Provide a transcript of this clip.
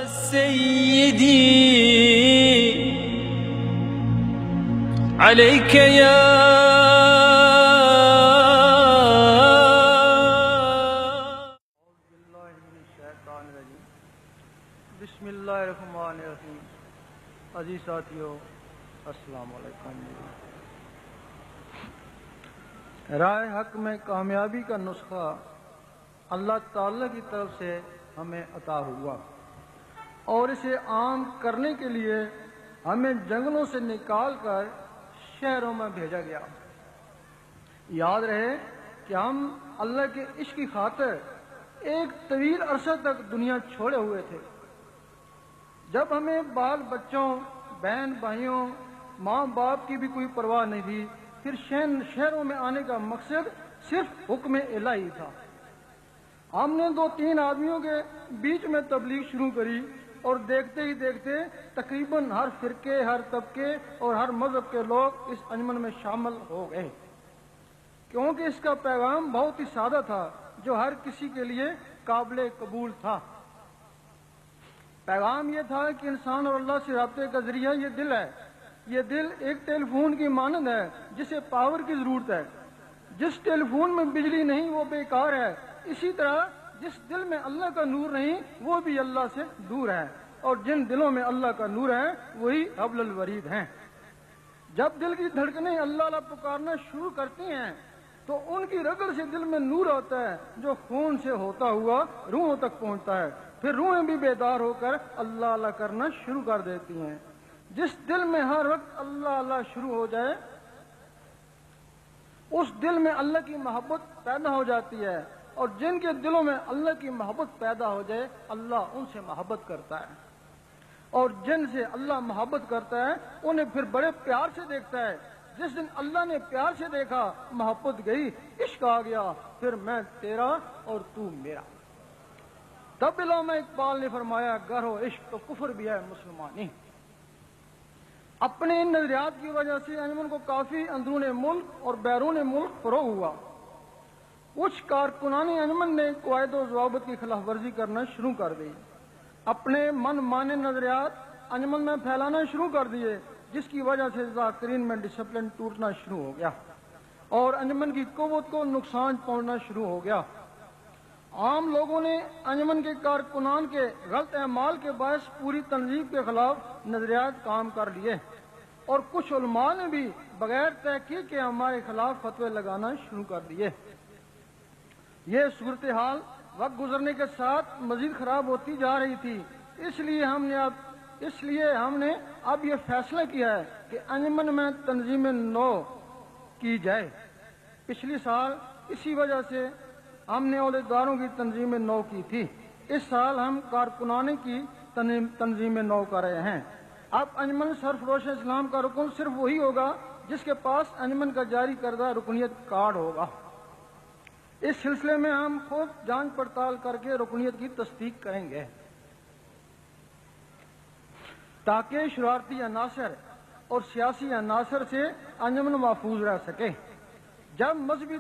سيدي عليك يا بسم اللہ الرحمن الرحیم۔ عزیز ساتھیو، السلام علیکم۔ راہ حق میں کامیابی کا نسخہ اللہ تعالی کی طرف سے ہمیں عطا ہوا اور اسے عام کرنے کے لیے ہمیں جنگلوں سے نکال کر شہروں میں بھیجا گیا۔ یاد رہے کہ ہم اللہ کے عشق کی خاطر ایک طویل عرصہ تک دنیا چھوڑے ہوئے تھے۔ جب ہمیں بال بچوں، بہن بھائیوں، ماں باپ کی بھی کوئی پرواہ نہیں تھی، پھر شہروں میں آنے کا مقصد صرف حکم الہی تھا۔ ہم نے 2-3 آدمیوں کے بیچ میں تبلیغ شروع کری اور دیکھتے ہی دیکھتے تقریباً ہر فرقے، ہر طبقے اور ہر مذہب کے لوگ اس انجمن میں شامل ہو گئے، کیونکہ اس کا پیغام بہت ہی سادہ تھا جو ہر کسی کے لیے قابل قبول تھا۔ پیغام یہ تھا کہ انسان اور اللہ سے رابطے کا ذریعہ یہ دل ہے۔ یہ دل ایک ٹیلی فون کی مانند ہے جسے پاور کی ضرورت ہے۔ جس ٹیلی فون میں بجلی نہیں وہ بیکار ہے، اسی طرح جس دل میں اللہ کا نور نہیں وہ بھی اللہ سے دور ہے، اور جن دلوں میں اللہ کا نور ہے وہی حبل الورید ہیں۔ جب دل کی دھڑکنیں اللہ اللہ پکارنا شروع کرتی ہیں تو ان کی رگڑ سے دل میں نور ہوتا ہے جو خون سے ہوتا ہوا روحوں تک پہنچتا ہے، پھر روحیں بھی بیدار ہو کر اللہ اللہ کرنا شروع کر دیتی ہیں۔ جس دل میں ہر وقت اللہ اللہ شروع ہو جائے اس دل میں اللہ کی محبت پیدا ہو جاتی ہے، اور جن کے دلوں میں اللہ کی محبت پیدا ہو جائے اللہ ان سے محبت کرتا ہے، اور جن سے اللہ محبت کرتا ہے انہیں پھر بڑے پیار سے دیکھتا ہے۔ جس دن اللہ نے پیار سے دیکھا محبت گئی، عشق آ گیا، پھر میں تیرا اور تو میرا۔ تب علامہ اقبال نے فرمایا گر ہو عشق تو کفر بھی ہے مسلمانی۔ اپنے ان نظریات کی وجہ سے انجمن کو کافی اندرون ملک اور بیرون ملک فروغ ہوا۔ کچھ کارکنان انجمن نے قواعد و ضوابط کی خلاف ورزی کرنا شروع کر دی، اپنے من مانے نظریات انجمن میں پھیلانا شروع کر دیے، جس کی وجہ سے ذاکرین میں ڈسپلن ٹوٹنا شروع ہو گیا اور انجمن کی قوت کو نقصان پہنچنا شروع ہو گیا۔ عام لوگوں نے انجمن کے کارکنان کے غلط اعمال کے باعث پوری تنظیم کے خلاف نظریات کام کر لیے، اور کچھ علماء نے بھی بغیر تحقیق کے ہمارے خلاف فتوے لگانا شروع کر دیے۔ یہ صورتحال وقت گزرنے کے ساتھ مزید خراب ہوتی جا رہی تھی، اس لیے ہم نے اب یہ فیصلہ کیا ہے کہ انجمن میں تنظیم نو کی جائے۔ پچھلی سال اسی وجہ سے ہم نے عہدیداروں کی تنظیم نو کی تھی، اس سال ہم کارکنان کی تنظیم نو کر رہے ہیں۔ اب انجمن سرفروش اسلام کا رکن صرف وہی ہوگا جس کے پاس انجمن کا جاری کردہ رکنیت کارڈ ہوگا۔ اس سلسلے میں ہم خود جانچ پڑتال کر کے رکنیت کی تصدیق کریں گے تاکہ شرارتی عناصر اور سیاسی عناصر سے انجمن محفوظ رہ سکے۔ جب مذہبی